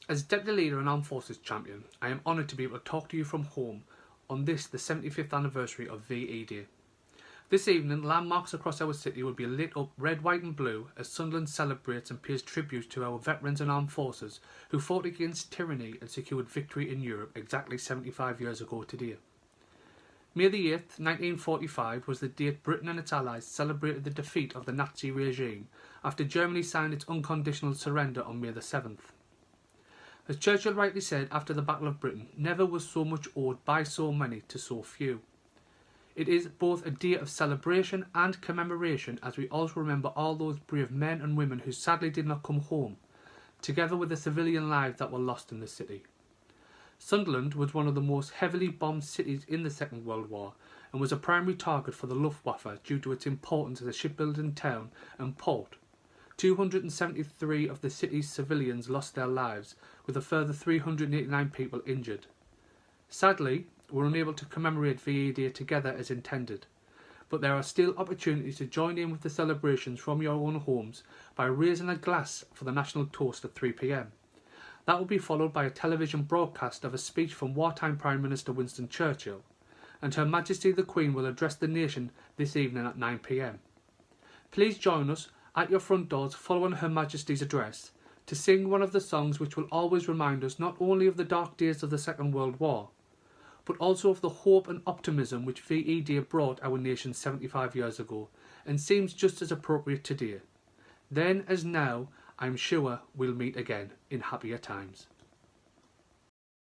As Deputy Leader and Armed Forces Champion, I am honoured to be able to talk to you from home on this, the 75th anniversary of VE Day. This evening, landmarks across our city will be lit up red, white and blue as Sunderland celebrates and pays tribute to our veterans and armed forces who fought against tyranny and secured victory in Europe exactly 75 years ago today. May the 8th, 1945 was the date Britain and its allies celebrated the defeat of the Nazi regime after Germany signed its unconditional surrender on May the 7th. As Churchill rightly said after the Battle of Britain, never was so much owed by so many to so few. It is both a day of celebration and commemoration as we also remember all those brave men and women who sadly did not come home, together with the civilian lives that were lost in the city. Sunderland was one of the most heavily bombed cities in the Second World War and was a primary target for the Luftwaffe due to its importance as a shipbuilding town and port. 273 of the city's civilians lost their lives, with a further 389 people injured. Sadly, we're unable to commemorate VE Day together as intended, but there are still opportunities to join in with the celebrations from your own homes by raising a glass for the national toast at 3 p.m. That will be followed by a television broadcast of a speech from wartime Prime Minister Winston Churchill, and Her Majesty the Queen will address the nation this evening at 9 p.m. Please join us at your front doors following Her Majesty's address to sing one of the songs which will always remind us not only of the dark days of the Second World War, but also of the hope and optimism which VE Day brought our nation 75 years ago, and seems just as appropriate today. Then as now, I'm sure we'll meet again in happier times.